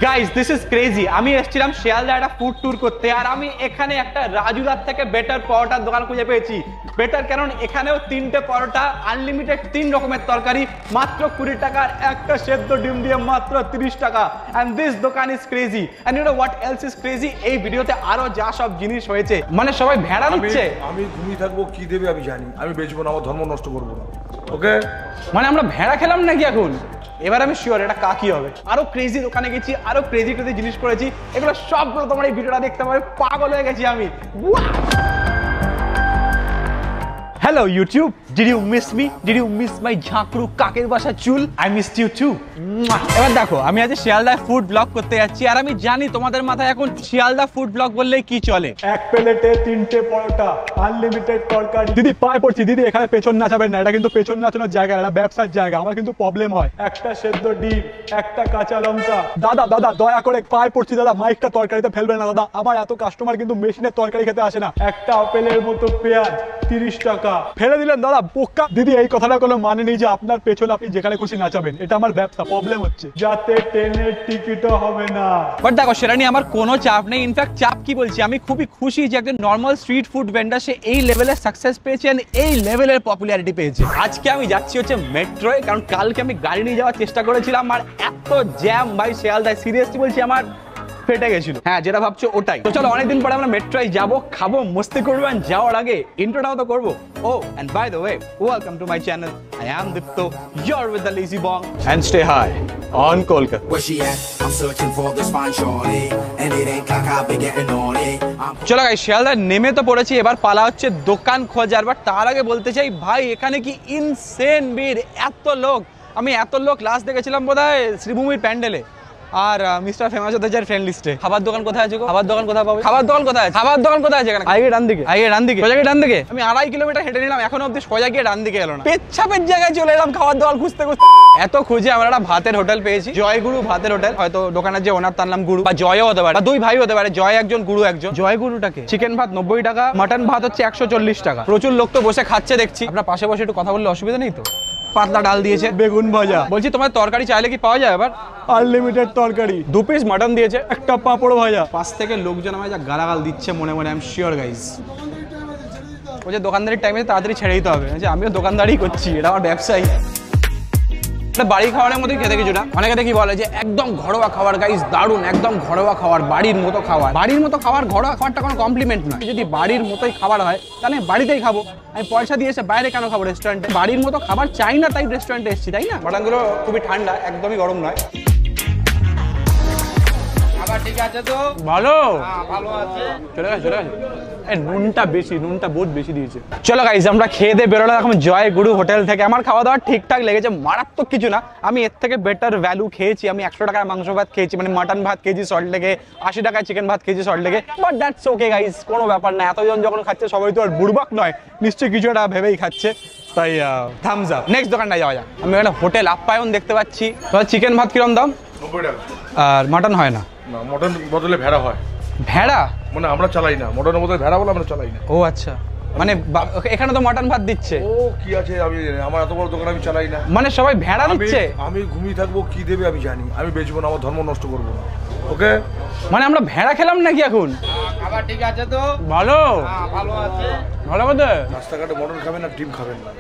Guys this is crazy. আমি এসেছিলাম শিয়ালদা একটা ফুড ট্যুর করতে, আর আমি এখানে একটা রাজুদার থেকে বেটার পরোটার দোকান খুঁজে পেয়েছি। বেটার কারণ এখানেও 3টে পরোটা, আনলিমিটেড 3 রকমের তরকারি, মাত্র 20 টাকার একটা সেদ্ধ ডিম দিয়ে মাত্র 30 টাকা। এন্ড দিস দোকান is crazy. And you know what else is crazy? এই ভিডিওতে আরো যা সব জিনিস হয়েছে, মানে সবাই ভেড়া নিচ্ছে। আমি ঘুমিয়ে থাকবো, কি দেবে আমি জানি, আমি বেচবো না, আমার ধর্ম নষ্ট করবো না। ওকে, মানে আমরা ভেড়া খেলাম নাকি এখন? এবার আমি শিওর এটা কাকি হবে। আরো ক্রেজি দোকানে গেছি, আরো ক্রেজি জিনিস করেছি, এগুলো সবগুলো তোমার এই ভিডিওটা দেখতে পাবে। পাগল হয়ে গেছি আমি। Hello YouTube, did you miss me? Did you miss my ঝাঁকড়ু কাকের বাসা চুল? I missed you too. এবার দেখো, আমি আজ শিয়ালদা ফুড ব্লগ করতে যাচ্ছি, আর আমি জানি তোমাদের মাথায় এখন শিয়ালদা ফুড ব্লগ বললে কি চলে। এক প্লেটে 3টে পরোটা, আনলিমিটেড তরকারি। দিদি পায়ে পড়ছি, দিদি এখানে পেছন নাচাবেন না, এটা কিন্তু পেছন নাচানোর জায়গা, এটা ব্যবসার জায়গা, আমার কিন্তু প্রবলেম হয়। একটা সেদ্ধ ডিম, একটা কাঁচা লঙ্কা। দাদা দাদা দয়া করে পায়ে পড়ছি দাদা, মাইকটা তরকারিতে ফেলবেন না দাদা, আমার এত কাস্টমার কিন্তু মেশিনের তরকারি খেতে আসে না। একটা আপেলের মতো পেঁয়াজ 30 টাকা। ফেলে দিলেন দাদা, বোকা। দিদি এই কথাটা কোনো মানে নেই যে আপনার পেছনে আপনি যেখানে খুশি নাচাবেন, এটা আমার ব্যবসা, প্রবলেম হচ্ছে যাতে ট্রেনের টিকিটও হবে না। বাট দেখো, সেটা নিয়ে আমার কোনো চাপ নেই। ইনফ্যাক্ট চাপ কি বলছি, আমি খুবই খুশি যে একজন নর্মাল স্ট্রিট ফুড ভেন্ডার সে এই লেভেলের সাকসেস পেয়েছে, এই লেভেলের পপুলারিটি পেয়েছে। আজকে আমি যাচ্ছি হচ্ছে মেট্রোয়, কারণ কালকে আমি গাড়ি নিয়ে যাওয়ার চেষ্টা করেছিলাম, আর এত জ্যাম ভাই শিয়ালদায়, সিরিয়াসলি বলছি আমার ফেটে গেছিল। হ্যাঁ, যেটা ভাবছো ওটাই। তো চলো, অনেকদিন পরে আমরা মেট্রোয় যাবো, খাবো, মস্তি করবো, এন্ড যাওয়ার আগে ইন্ট্রোটাও তো করবো। ও and by the way, welcome to my channel. I am Dipto, your with the lazy Bong, and stay high on Kolkata. Where she at? I'm searching for this fine shorty, and it ain't like I've been getting on it. চলো guys, শিয়ালদায় নেমে তো পড়েছি, এবার পালা হচ্ছে দোকান খোঁজার। But তার আগে বলতে চাই ভাই, এখানে কি ইনসেন ভিড়, এত লোক। আমি এত লোক লাস্ট দেখেছিলাম বোধহয় শ্রীভূমির প্যান্ডেলে, আর মিস্টার ফেমাস হতে চাই ফ্রেন্ড লিস্টে। খাবার দোকান কোথায় আছে? খাবার দোকান কোথায় পাবে? খাবার দোকান কোথায় আছে? খাবার দোকান কোথায় আছে? আগে ডান দিকে, আগে ডান দিকে, সোজা গিয়ে ডান দিকে। আমি 2.5 কিলোমিটার হেঁটে নিলাম, এখনো অব্দি সোজা গিয়ে ডান দিকে এলো না। পেচ্ছাপের জায়গায় চলে এলাম খাবার দোকান খুঁজতে খুঁজতে। এত খুঁজে আমরা একটা ভাতের হোটেল পেয়েছি, জয়গুরু ভাতের হোটেল। হয়তো দোকানের যে ওনার তার নাম গুরু, বা জয়ও হতে পারে, বা দুই ভাই হতে পারে, জয় একজন গুরু একজন। জয় গুরুটাকে চিকেন ভাত 90 টাকা, মাটন ভাত হচ্ছে 140 টাকা। প্রচুর লোক তো বসে খাচ্ছে দেখছি। আপনার পাশে বসে একটু কথা বললে অসুবিধা নেই তো? পাতলা ডাল দিয়েছে, বেগুন ভাজা। বলছি তোমার তরকারি চাইলে কি পাওয়া যায়? এবার আনলিমিটেড তরকারি, 2 পিস মাটন দিয়েছে, একটা পাঁপড় ভাজা। পাশ থেকে লোকজন আমায় যা গালাগাল দিচ্ছে মনে মনে, আই এম শিওর গাইস ওই যে দোকানদারির টাইমে তাড়াতাড়ি ছেড়ে দিতে হবে। আমিও দোকানদারি করছি, এটা আমার ব্যবসায়ী। বাড়ি খাওয়ারের মধ্যে খেতে কিছুটা। অনেকে দেখি বলে যে একদম ঘরোয়া খাবার গাইস, দারুণ, একদম ঘরোয়া খাবার, বাড়ির মতো খাবার। বাড়ির মতো খাবার, ঘরোয়া খাবারটা কোনো কমপ্লিমেন্ট নয়। যদি বাড়ির মতোই খাবার হয় তাহলে বাড়িতেই খাবো। আমি পয়সা দিয়ে এসে বাইরে কেন খাবো রেস্টুরেন্টে? বাড়ির মতো খাবার চাই না, তাই রেস্টুরেন্টে এসেছি, তাই না? মাটনগুলো খুবই ঠান্ডা, একদমই গরম নয়। ঠিক আছে তো, ভালো ভালো আছে। চলে গেছে, চলে গেছে। নুনটা বেশি, নুনটা বহুত বেশি দিয়েছে। চলো গাইস, আমরা খেয়ে দিয়ে বেরোলাম এখন জয় গুরু হোটেল থেকে। আমার খাওয়া দাওয়া ঠিকঠাক লেগেছে, মারাত্মক কিছু না। আমি এর থেকে বেটার ভ্যালু খেয়েছি। আমি 100 টাকার মাংস ভাত খেয়েছি, মানে মাটন ভাত খেয়েছি সল্ট লেগে, 80 টাকায় চিকেন ভাত খেয়েছি সল্ট লেগে। বাট দ্যাটস ওকে গাইস, কোনো ব্যাপার না। এতজন যখন খাচ্ছে সবাই তো আর বুড়বাক নয়, নিশ্চয়ই কিছু একটা ভেবেই খাচ্ছে, তাই থামস আপ। নেক্সট দোকানটায় যাওয়া যাক। আমি একটা হোটেল আপ্যায়ন দেখতে পাচ্ছি। চিকেন ভাত কিরম দাম? 90 টাকা। আর মাটন হয় না? না, মটন বদলে ভেড়া হয়। ভেড়া মানে আমরা চালাই না, মটনের বদলে ভেড়া বলে আমরা চালাই না। ও আচ্ছা, মানে এখানে তো মাটন ভাত দিচ্ছে। ও কি আছে আমি জানি, আমার এত বড় দোকান আমি চালাই না। মানে সবাই ভেড়া দিচ্ছে? আমি ঘুমিয়ে থাকবো, কি দেবে আমি জানি, আমি বেচবো না, আমার ধর্ম নষ্ট করবো না। ওকে, মানে আমরা ভেড়া খেলাম নাকি এখন? খাবার ঠিক আছে তো? ভালো, ভালো আছে। ভালো কথা। রাস্তাঘাটে মটন খাবেন না, ডিম খাবেন না।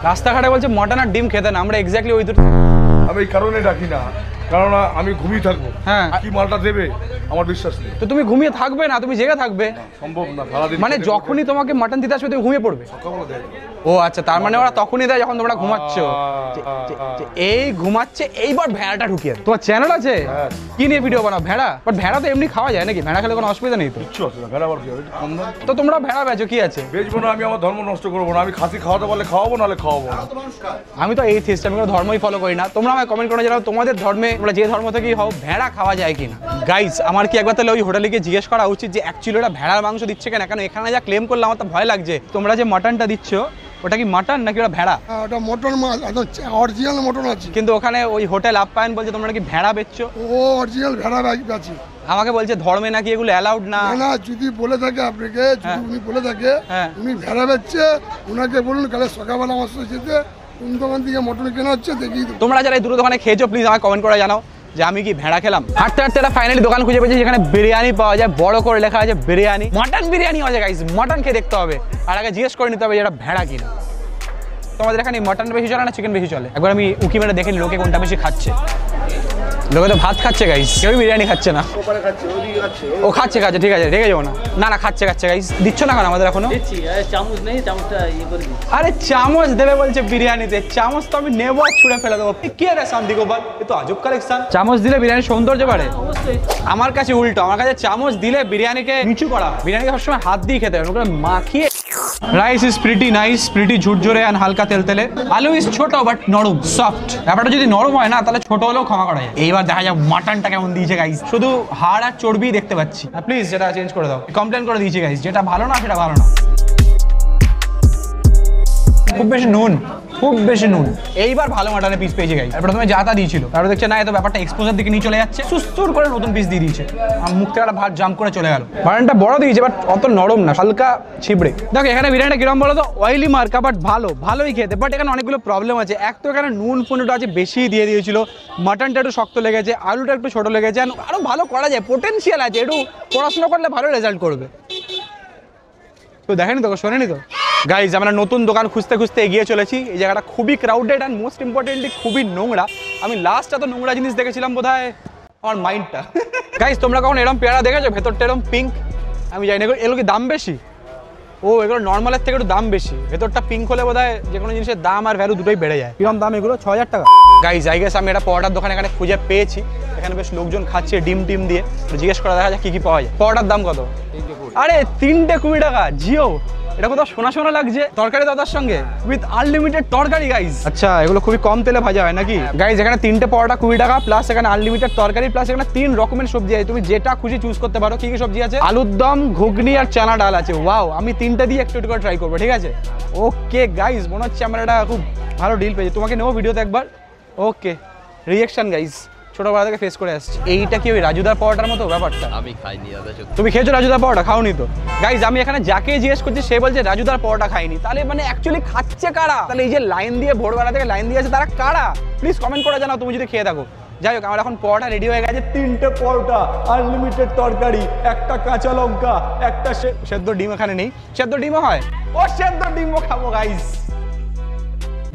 রাস্তাঘাটে বলছে মটন আর ডিম খেতে না, আমরা এক্স্যাক্টলি ওই দুটো। আমি এই কারণে ডাকি না, কারণ আমি ঘুমিয়ে থাকবো। হ্যাঁ, কি মালটা দেবে আমার বিশ্বাস নেই। তো তুমি ঘুমিয়ে থাকবে না, তুমি জেগে থাকবে? সম্ভব না, সারাদিন। মানে যখনই তোমাকে মাটন দিতে আসবে তুমি ঘুমিয়ে পড়বে? সকালবেলা দেয়। ও আচ্ছা, তার মানে ওরা তখনই দেয় যখন তোমরা ঘুমাচ্ছ। এই ঘুমাচ্ছে, এইবার ভেড়াটা ঢুকিয়ে। তোমার চ্যানেল আছে? কি নিয়ে ভিডিও বানাও? ভেড়া? বাট ভেড়া তো এমনি খাওয়া যায় নাকি? ভেড়া খেলে কোনো অসুবিধা নেই তো? কিচ্ছু আছে না, ভেড়া আবার কি হবে? কম দাম। তো তোমরা ভেড়া বেচো, কি আছে? বেচবো না, আমি আমার ধর্ম নষ্ট করবো না। আমি খাসি খাওয়াতে পারলে খাওয়াবো, নাহলে খাওয়াবো না। আমি তো এই থিস্ট, আমি কোনো ধর্মই ফলো করি না। তোমরা আমায় কমেন্ট করে জানাও তোমাদের ধর্মে, তোমরা যে ধর্ম থেকেই হও, ভেড়া খাওয়া যায় কিনা। গাইস, আমার কি একবার তাহলে ওই হোটেলে গিয়ে জিজ্ঞেস করা উচিত যে অ্যাকচুয়ালি ওরা ভেড়ার মাংস দিচ্ছে কেন? কেন এখানে যা ক্লেম করলে আমার তো ভয় লাগছে। তোমরা যে মাটনটা দিচ্ছ ওটা কি মাটন নাকি ওটা ভেড়া? ওটা মটন মাছ, অরিজিনাল মটন আছে। কিন্তু ওখানে ওই হোটেল আপ্যায়ন বলছে তোমরা নাকি ভেড়া বেচছো। ও অরিজিনাল ভেড়া বেচি। আমাকে বলছে ধর্মে নাকি এগুলো অ্যালাউড না। না, যদি বলে থাকে আপনাকে, যদি উনি বলে থাকে উনি ভেড়া বেচছে, উনাকে বলুন কালে সকালবেলা আমার সাথে যেতে কোন দোকান থেকে মটন কেনা হচ্ছে দেখি। তোমরা যারা এই দুটো দোকানে খেয়েছো প্লিজ আমাকে কমেন্ট করে জানাও যে আমি কি ভেড়া খেলাম। হাঁটতে হাঁটতে একটা ফাইনালি দোকান খুঁজে পেয়েছি যেখানে বিরিয়ানি পাওয়া যায়, বড় করে লেখা আছে বিরিয়ানি, মটন বিরিয়ানি আছে গাইস, মটন খেয়ে দেখতে হবে আর আগে জিজ্ঞেস করে নিতে হবে যে এটা ভেড়া কিনা। তোমাদের এখানে মটন বেশি চলে না চিকেন বেশি চলে? একবার আমি উকি মেরে দেখে লোকে কোনটা বেশি খাচ্ছে। লোকে তো ভাত খাচ্ছে গাইস, কেউ বিরিয়ানি খাচ্ছে না। ও খাচ্ছে ঠিক আছে রেখে যাবো না না খাচ্ছে গাইস। দিচ্ছ না কেন আমাদের এখনো? চামচ নেই, চামচটা ইয়ে করে দিই। আরে চামচ দেবে বলছে বিরিয়ানিতে, চামচ তো আমি নেবো আর ছুঁড়ে ফেলে দেবো। কি রে শান্তি গোপাল, এ তো আজব কালেকশন। চামচ দিলে বিরিয়ানির সৌন্দর্য বাড়ে? অবশ্যই। আমার কাছে উল্টো, আমার কাছে চামচ দিলে বিরিয়ানিকে নিচু করা, বিরিয়ানিকে সবসময় হাত দিয়ে খেতে হবে, ওগুলো মাখিয়ে। Rice is pretty nice, pretty ঝুরঝুরে আর হালকা তেলতেলে। আলু ইজ ছোট বাট নরম, সফট। ব্যাপারটা যদি নরম হয় না তাহলে ছোট হলেও ক্ষমা করা যায়। এইবার দেখা যাক মাটনটা কেমন দিয়েছে গাইস, শুধু হাড় আর চর্বি দেখতে পাচ্ছি। প্লিজ যেটা চেঞ্জ করে দাও, কমপ্লেন করে দিয়েছি গাইস, যেটা ভালো না সেটা ভালো না। খুব বেশি নুন, খুব বেশি নুন। এইবার ভালো মাটনের পিস পেয়েছি গাইস। প্রথমে যা তা দিয়েছিল, তারপর দেখছে না এত ব্যাপারটা এক্সপোজার দিকে নিয়ে চলে যাচ্ছে, সুস্থর করে নতুন পিস দিয়ে দিয়েছে। আমার মুখ থেকে একটা ভাত জাম্প করে চলে গেল। মাটনটা বড় দিয়েছে বাট অত নরম না, হালকা ছিবড়ে। দেখো এখানে বিরিয়ানিটা কিরম বলো তো, অয়েলি মার্কা বাট ভালোই খেতে। বাট এখানে অনেকগুলো প্রবলেম আছে। এক তো এখানে নুন ফুনটা আছে বেশি দিয়ে দিয়েছিল, মাটনটা একটু শক্ত লেগেছে, আলুটা একটু ছোট লেগেছে। আরো ভালো করা যায়, পোটেনশিয়াল আছে, একটু পড়াশোনা করলে ভালো রেজাল্ট করবে। তো দেখেনি তো, শোনেনি তো গাইজ, আমরা নতুন দোকান খুঁজতে খুঁজতে এগিয়ে চলেছি। এই জায়গাটা খুবই ক্রাউডেড অ্যান্ড মোস্ট ইম্পর্টেন্টলি খুবই নোংরা। আমি লাস্ট এত নোংরা জিনিস দেখেছিলাম বোধহয় আমার মাইন্ডটা। গাইজ তোমরা কখন এরকম পেয়ারা দেখেছো, ভেতরটা এরকম পিঙ্ক? আমি জানি না এগুলো কি দাম বেশি? ও এগুলো নর্মালের থেকে একটু দাম বেশি। ভেতরটা পিঙ্ক হলে বোধহয় যে কোনো জিনিসের দাম আর ভ্যালু দুটোই বেড়ে যায়। কিরকম দাম এগুলো? 6000 টাকা। গাইজ আই গেস আমি একটা পরোটার দোকান এখানে খুঁজে পেয়েছি। এখানে বেশ লোকজন খাচ্ছে ডিম দিয়ে। জিজ্ঞেস করা দেখা যায় কি পাওয়া যায়। পরোটার দাম কত? আরে 3টে 20 টাকা। জিও, এটা কোথাও শোনা লাগছে। তরকারি দাদার সঙ্গে উইথ আনলিমিটেড তরকারি গাইজ। আচ্ছা এগুলো খুবই কম তেলে ভাজা হয় নাকি? গাইজ এখানে 3টে পরোটা 20 টাকা, প্লাস এখানে আনলিমিটেড তরকারি, প্লাস এখানে 3 রকমের সবজি আছে। তুমি যেটা খুশি চুজ করতে পারো। কি কি সবজি আছে? আলুর দম, ঘুগনি আর চানা ডাল আছে। ওয়াও, আমি 3টে দিয়ে একটু করে ট্রাই করবো, ঠিক আছে? ওকে গাইজ, মনে হচ্ছে আমরা এটা খুব ভালো ডিল পেয়েছি। তোমাকে নেবো ভিডিওতে একবার। ওকে, রিঅ্যাকশন গাইজ ছোটবেলা থেকে ফেস করে আসছি। এইটা কি ওই রাজুদার পরোটার মতো ব্যাপারটা? আমি খাইনি দাদা। তুমি খেয়েছো রাজুদার পরোটা? খাওনি তো গাইজ। আমি এখানে যাকে জিজ্ঞেস করছি সে বলছে রাজুদার পরোটা খাইনি। তাহলে মানে অ্যাকচুয়ালি খাচ্ছে কারা? তাহলে এই যে লাইন দিয়ে ভোরবেলা থেকে লাইন দিয়ে আছে তারা কারা? প্লিজ কমেন্ট করে জানাও তুমি যদি খেয়ে থাকো। যাই হোক, আমার এখন পরোটা রেডি হয়ে গেছে। 3টে পরোটা, আনলিমিটেড তরকারি, একটা কাঁচা লঙ্কা, একটা সেদ্ধ ডিম এখানে নেই। সেদ্ধ ডিমও হয়? ও সেদ্ধ ডিমও খাবো গাইজ।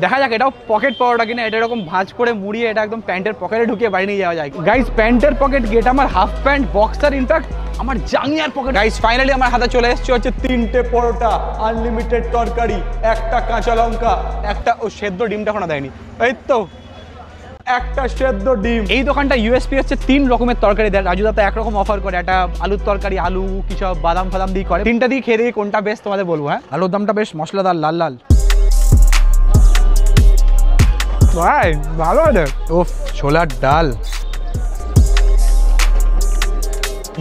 দেখা যাক এটাও পকেট পরোটা কিনা। এটা এরকম ভাঁজ করে মুড়িয়ে এটা একদম প্যান্টের পকেটে ঢুকিয়ে বাড়ি নিয়ে যাওয়া যায় গাইজ। প্যান্টের পকেট, এটা আমার হাফ প্যান্ট, বক্সার, ইনফ্যাক্ট আমার জাঙ্গিয়ার পকেট। গাইজ ফাইনালি আমার হাতে চলে এসেছে হচ্ছে 3টে পরোটা, আনলিমিটেড তরকারি, একটা কাঁচা লঙ্কা, একটা ও সেদ্ধ ডিমটা এখনো দেয়নি। এই তো একটা সেদ্ধ ডিম। এই দোকানটা ইউএসপি হচ্ছে 3 রকমের তরকারি দেয়। রাজুদা তো একরকম অফার করে, একটা আলুর তরকারি, আলু কিছু বাদাম ফাদাম দিয়ে করে। 3টা দিয়ে খেয়ে দিয়ে কোনটা বেস্ট তোমাদের বলবো। হ্যাঁ, আলুর দমটা বেশ মশলাদার, লাল লাল। ভাই ভালো আছে। ওফ, ছোলার ডাল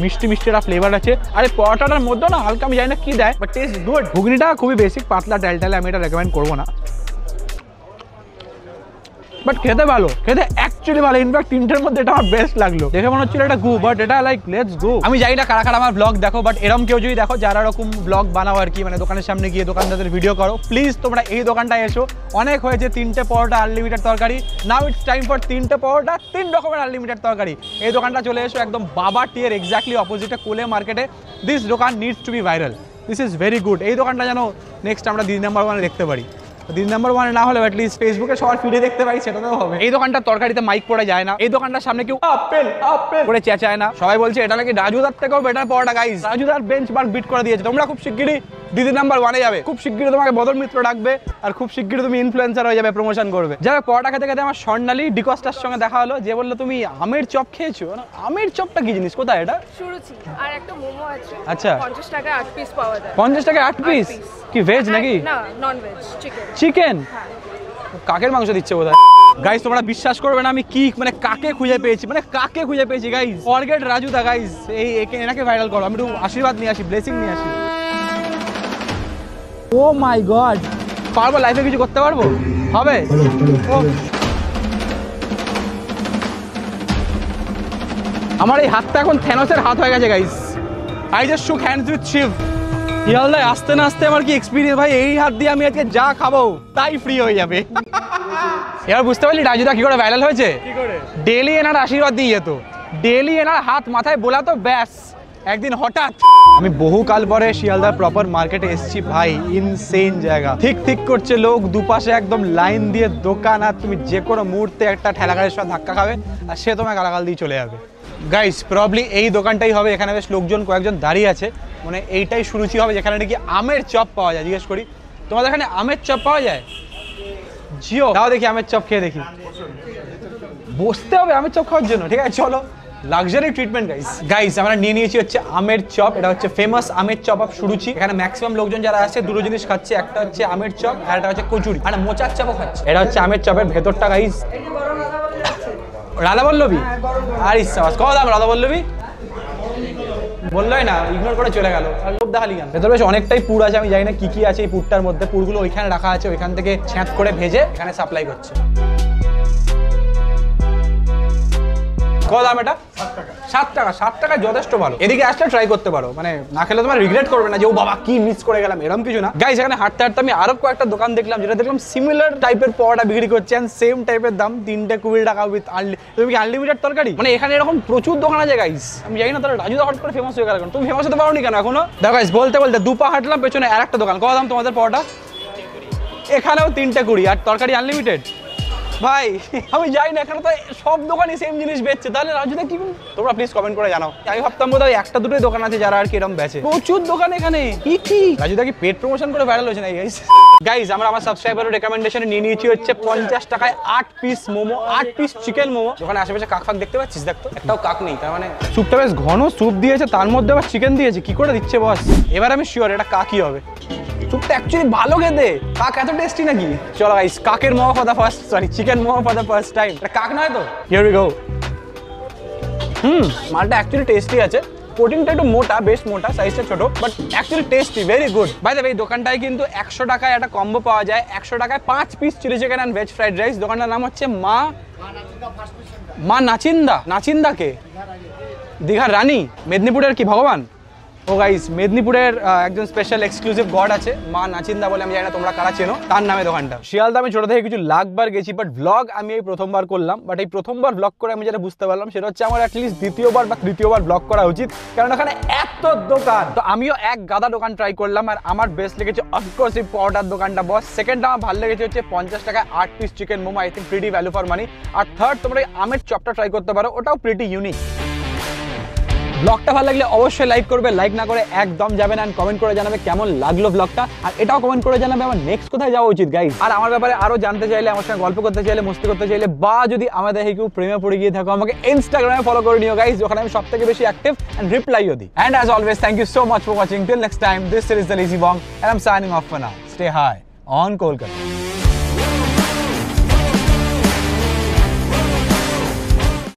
মিষ্টি একটা ফ্লেভার আছে। আরে পরোটাটার মধ্যে না হালকা আমি জানি না কি দেয়, বাট টেস্ট গুড। ঘুগনিটা খুবই বেসিক, পাতলা ডালটালে, আমি এটা রেকমেন্ড করবো না। বাট খেতে ভালো, খেতে অ্যাকচুয়ালি ভালো। ইনফ্যাক্ট 3টের মধ্যে এটা আমার বেস্ট লাগলো। দেখে মনে হচ্ছিল এটা গো, বাট এটা লাইক লেটস গো। আমি জানি না কারা আমার ব্লগ দেখো, বাট এরকম কেউ যদি দেখো যারা এরকম ব্লগ বানাও আর কি, মানে দোকানের সামনে গিয়ে দোকানদারদের ভিডিও করো, প্লিজ তোমরা এই দোকানটায় এসো। অনেক হয়েছে 3টে পরোটা আনলিমিটেড তরকারি, নাও ইটস টাইম ফর 3টে পরোটা 3 রকমের আনলিমিটেড তরকারি। এই দোকানটা চলে এসো একদম বাবা টিয়ের এক্স্যাক্টলি অপোজিটে কোলে মার্কেটে। দিস দোকান needs to B viral, this is very good. এই দোকানটা যেন নেক্সট আমরা দিদি নাম্বার 1 দেখতে পারি। দিন নাম্বার 1 না হলে অ্যাটলিস্ট ফেসবুকে সবার ফিডে দেখতে পাই, সেটাতেও হবে। এই দোকানটার তরকারিতে মাইক পড়া যায় না। এই দোকানটার সামনে কেউ আপেল করে চেঁচায় না। সবাই বলছে এটা নাকি রাজুদার থেকেও বেটার পরোটা গাইস। রাজুদার বেঞ্চমার্ক বিট করে দিয়েছে। তোমরা খুব শিগগিরই দিদি নাম্বার 1-এ যাবে, খুব শিগগিরই তোমাকে বদল মিত্র ডাকবে, আর খুব শিগগিরই তুমি ইনফ্লুয়েন্সার হয়ে যাবে, প্রমোশন করবে। যারা পরোটা খেতে খেতে আমার স্বর্ণালী ডিকস্টার সঙ্গে দেখা হলো, যে বললো তুমি আমের চপ খেয়েছো। আমের চপটা কি জিনিস, কোথায় এটা? সুরুচি আর একটা মোমো আছে। আচ্ছা, 50 টাকায় 8 পিস পাওয়া যায়। 50 টাকায় 8 পিস? কি ভেজ নাকি? না, নন ভেজ, চিকেন। কাকের মাংস দিচ্ছে বোধহয়। গাইস তোমরা বিশ্বাস করবে না আমি কি মানে কাকে খুঁজে পেয়েছি, গাইস। ফরগেট রাজুদা গাইস, এনাকে ভাইরাল করো। আমি একটু আশীর্বাদ নিয়ে আসি, ব্লেসিং নিয়ে আসি। ও মাই গড, পারবো লাইফে কিছু করতে পারবো? হবে। আমার এই হাতটা এখন থ্যানোসের হাত হয়ে গেছে গাইস। আই জাস্ট শুক হ্যান্ডস উইথ শিব। শিয়ালদায় আসতে না আসতে আমার কি এক্সপিরিয়েন্স ভাই, এই হাত দিয়ে আমি আজকে যা খাবো তাই ফ্রি হয়ে যাবে। এবার বুঝতে পারলি রাজুদা কি করে ভাইরাল হয়েছে? কি করে? ডেলি এনার আশীর্বাদ দিয়ে যেত, ডেলি এনার হাত মাথায় বোলা তো ব্যাস, একদিন হঠাৎ আমি বহুকাল পরে শিয়ালদার প্রপার মার্কেটে এসেছি ভাই, ইনসেন জায়গা, ঠিক করছে লোক, দুপাশে একদম লাইন দিয়ে দোকান, আর তুমি যে কোনো মুহূর্তে একটা ঠেলা গাড়ির সাথে ধাক্কা খাবে আর সে তোমায় গালাগাল দিয়ে চলে যাবে। গাইস প্রবলি এই দোকানটাই হবে, এখানে বেশ লোকজন কয়েকজন দাঁড়িয়ে আছে, মানে এইটাই শুরুচি হবে যেখানে নাকি আমের চপ পাওয়া যায়। জিজ্ঞেস করি তোমাদের এখানে আমের চপ পাওয়া যায়? জিও তাও দেখি আমের চপ খেয়ে দেখি, বসতে হবে আমের চপ খাওয়ার জন্য, ঠিক আছে চলো, লাক্সারি ট্রিটমেন্ট গাইস আমরা নিয়ে নিয়েছি হচ্ছে আমের চপ, এটা হচ্ছে ফেমাস আমের চপ অফ সুরুচি। এখানে ম্যাক্সিমাম লোকজন যারা আছে দুটো জিনিস খাচ্ছে, একটা হচ্ছে আমের চপ আর একটা হচ্ছে কচুরি, আর মোচার চপও খাচ্ছে। এটা হচ্ছে আমের চপের ভেতরটা গাইস, রাধাবল্লভী আর ইসাবাস কত দাম রাধাবল্লভী বললোই না, ইগনোর করে চলে গেল, আর লোভ দেখালি কেন? ভেতরে বেশ অনেকটাই পুর আছে, আমি জানি না কি কি আছে এই পুরটার মধ্যে, পুরগুলো ওইখানে রাখা আছে, ওইখান থেকে ছ্যাঁত করে ভেজে এখানে সাপ্লাই করছে। কত দাম এটা? 7 টাকা। 7 টাকা যথেষ্ট ভালো, এদিকে আসলে ট্রাই করতে পারো, মানে না খেলে তোমার রিগ্রেট করবে না যে ও বাবা কি মিস করে গেলাম, এরকম কিছু না। গাইস এখানে হাঁটতে হাঁটতে আমি আরো কয়েকটা দোকান দেখলাম, যেটা দেখলাম সিমিলার টাইপের পরোটা বিক্রি করছে, এন্ড সেম টাইপের দাম, 3টে 20 টাকা উইথ তুমি কি আনলিমিটেড তরকারি, মানে এখানে এরকম প্রচুর দোকান আছে গাইস। আমি জানি না তারা রাজুদা হট করে ফেমাস হয়ে গেল কেন, তুমি ফেমাস হতে পারোনি কেন এখনো? দেখো গাইস বলতে বলতে দুপা হাঁটলাম, পেছনে আর একটা দোকান, কত দাম তোমাদের পরোটা? এখানেও 3টে 20 আর তরকারি আনলিমিটেড। ভাই আমি যাই না, এখানে তো সব দোকানই সেম জিনিস বেচছে, তাহলে রাজুদা কি? তোমরা প্লিজ কমেন্ট করে জানাও। আমি ভাবতাম বোধহয় একটা দুটোই দোকান আছে যারা আর কি এরকম বেচে, প্রচুর দোকান এখানে। কি রাজুদা কি পেট প্রমোশন করে ভাইরাল হয়েছে না গাইস? আমরা আমার সাবস্ক্রাইবারের রেকমেন্ডেশনে নিয়ে নিয়েছি হচ্ছে 50 টাকায় 8 piece momo, 8 piece chicken momo. ওখানে আশেপাশে কাক ফাক দেখতে পাচ্ছিস? দেখতো একটাও কাক নেই, তার মানে স্যুপটা বেশ ঘন স্যুপ দিয়েছে, তার মধ্যে আবার চিকেন দিয়েছে, কি করে দিচ্ছে বস? এবার আমি শিওর এটা কাকই হবে, স্যুপটা অ্যাকচুয়ালি ভালো খেতে। কাক এত টেস্টি নাকি? চলো গাইস কাকের momo for the first, sorry chicken momo for the first time. এটা কাক নয় তো? Here we go. মালটা অ্যাকচুয়ালি টেস্টি আছে, প্রোটিনটা একটু মোটা, বেশ মোটা, সাইজটা ছোট, but actually tasty, very good. By the way এই দোকানটায় কিন্তু 100 টাকায় একটা কম্বো পাওয়া যায়, 100 টাকায় 5 piece chilli chicken and veg fried rice. দোকানটার নাম হচ্ছে মা নাচিন্দা কে? দীঘার রানী, মেদিনীপুরের কি ভগবান? ও গাইস মেদিনীপুরের একজন স্পেশাল এক্সক্লুসিভ গড আছে মা নাচিন্দা বলে, আমি জানি না তোমরা কারা চেনো, তার নামে দোকানটা। শিয়ালদা আমি ছোট থেকে কিছু লাখবার গেছি, বাট ব্লগ আমি এই প্রথমবার করলাম। বাট এই প্রথমবার ব্লগ করে আমি যেটা বুঝতে পারলাম সেটা হচ্ছে আমার অ্যাটলিস্ট দ্বিতীয়বার বা তৃতীয়বার ব্লগ করা উচিত, কারণ ওখানে এত দোকান। তো আমিও এক গাদা দোকান ট্রাই করলাম, আর আমার বেস্ট লেগেছে অফকোর্স এই পরোটার দোকানটা বস। সেকেন্ড আমার ভালো লেগেছে হচ্ছে 50 টাকায় 8 piece chicken momo, I think pretty value for money. আর থার্ড তোমরা আমের চপটা ট্রাই করতে পারো, ওটাও প্রিটি ইউনিক। ব্লগটা ভালো লাগলে অবশ্যই লাইক করবে, লাইক না করে একদম যাবে না, কমেন্ট করে জানাবে কেমন লাগলো ব্লগটা, আর এটাও কমেন্ট করে জানাবে আমার নেক্সট কোথায় যাওয়া উচিত গাইস। আর আমার ব্যাপারে আরো জানতে চাইলে, আমার সঙ্গে গল্প করতে চাইলে, মস্তি করতে চাইলে, বা যদি আমাদের কেউ প্রেমে পড়ে গিয়ে থাকো, আমাকে ইনস্টাগ্রামে ফলো করে নিও গাইস, ওখানে আমি সবথেকে বেশি অ্যাক্টিভ এন্ড রিপ্লাইও দিই। And as always thank you so much for watching, till next time, this is the lazy Bong and I am signing off for now. Stay high on Kolkata.